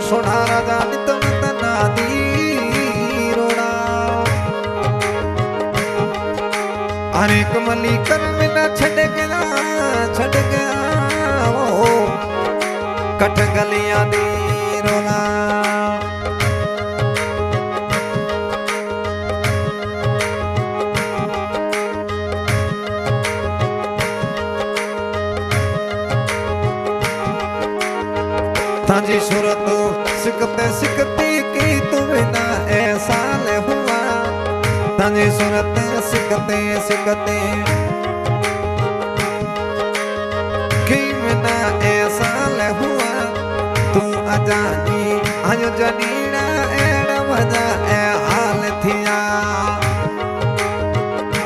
सोना राजा नित मत नादी रोड़ा अरे कमली कर में न छड़ गया ओ कठ गलियां दी रोला ताजी सूरत सिकते सिकती की तुम्हें ना ऐसा ले हुआ ताजी सूरत सिकते सिकते की ना ऐसा ले हुआ तू अजानी आयो जनीना एड़ा मजा ए हाल थिया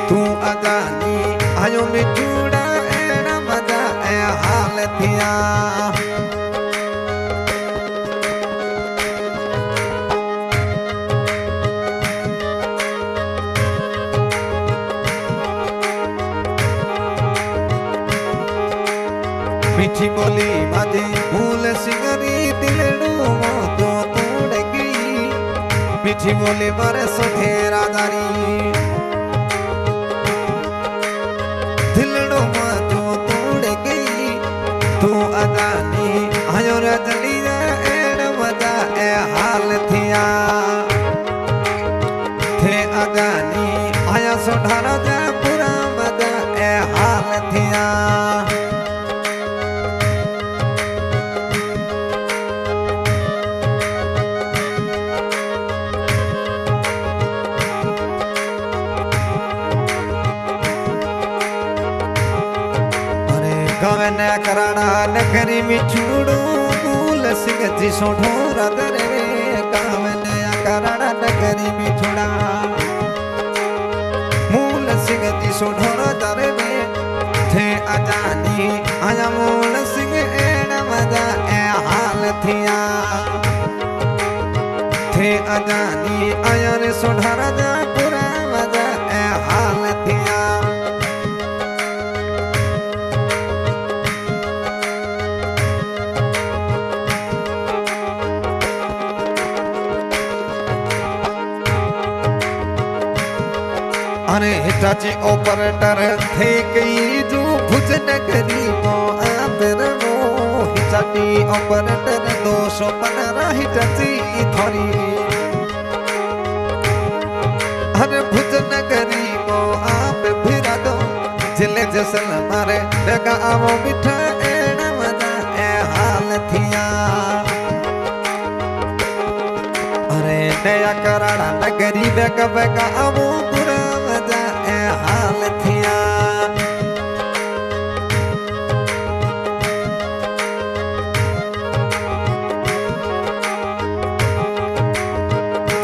तू अजानी आयो मिठूड़ा एड़ा मजा ए हाल थिया मीठी बोली माझी फूल सिंगरी दिलडू मोतो तोड़ गई मीठी बोली मारे सोथे राजारी दिलडू मोतो तोड़ गई तू अजानी आयो रजली एड़ मजा ए हाल थिया थे अजानी आया सोढ़ा राजा पूरा मजा ए हाल थिया गवन कराना नगरी मिठूड़ू मूल सिंह जी सोढ़ो रदरे गवन कराना नगरी मिठूड़ा मूल सिंह जी सोढ़ो रदरे थे अजानी आया मूल सिंह एड़ा मजा ए हाल थिया थे अजानी आया रे सोढ़ा राजा पूरा मजा ए हाल थिया अरे हिटाची ऑपरेटर थे कई जो भुज नगरी मो आबर मो हिटाची ऑपरेटर 215 हिटाची थोड़ी अरे भुज नगरी मो आप फिरा दो जिले जसल मारे बेगा आवो मिठा एड़ा मजा ए हाल थिया अरे नया कराड़ा नगरी बेगा बेगा आवो पूरा मजा ए हाल थिया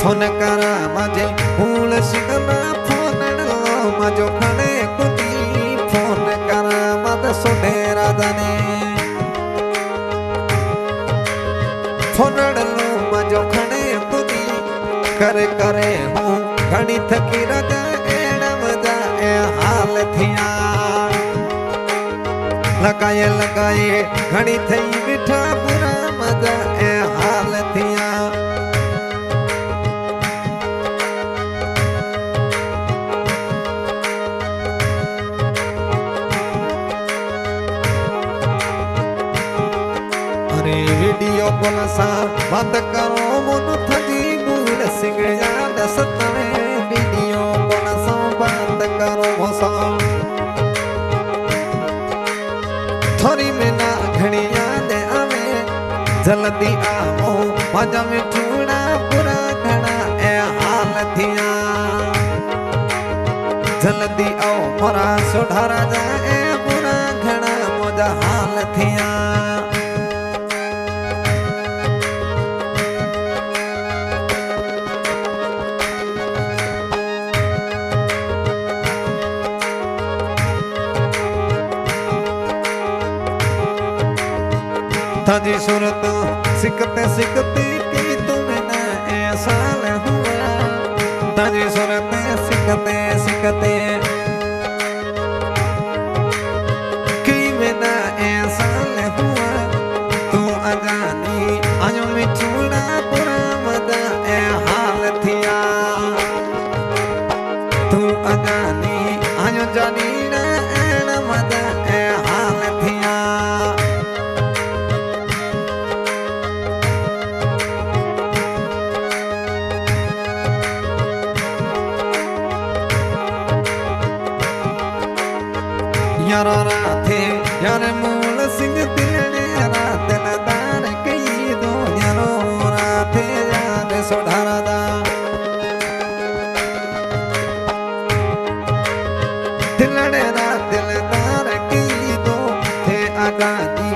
फोन करा मजे फूल सिंगना फोन लो मजो खड़े कुदी फोन करा मत सोढ़े राजा ने फोन लो मजो खड़े कुदी करे हूँ घड़ी थकी राजा एड़ा मजा ए हाल थिया लगाए घड़ी थई मिठा पूरा मजा ए हाल थिया अरे वीडियो कॉल सा बात करो मन थी मूल सिंह याद सतने वीडियो कॉल सा बात करो भोसा थोड़ी में ना घड़ी याद आवे जल्दी आओ मजा में ठूड़ा पूरा घड़ा ए हाल थिया जल्दी आओ मोरा सोढ़ा राजा ए पूरा घड़ा मजा हाल थिया ताजी सूरत सिकते सिकती की तुम्हें ना ऐसा ले हुआ ताजी सूरत सिकते सिकते की में ना ऐसा ले हुआ तू अजानी आयो मिठूड़ा यारो राथे यार मूल सिंह दिलने रात लदार कई दो यारो राथे यार सोढ़ारा दा दिलने रात लदार कई दो थे आगादी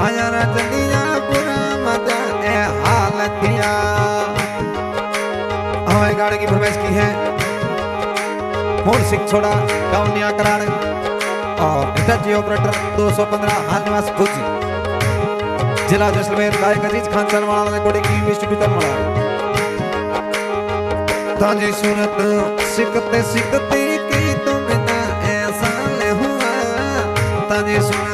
आयारा जलिया बुरा मजा ए हालतिया। हमारे गाड़ी की फरमाइश की है मोर सिंह छोड़ा गाउनिया कराड़ और इंटरजी ऑपरेटर 215 हानिवास भुज जिला जैसलमेर गायक अजीज खान सलमान रिकॉर्डिंग की डिस्ट्रीब्यूटर मड़ा ताजी सूरत सिकते सिकते की तुम बिना ऐसा ले हुआ ताजी सूरत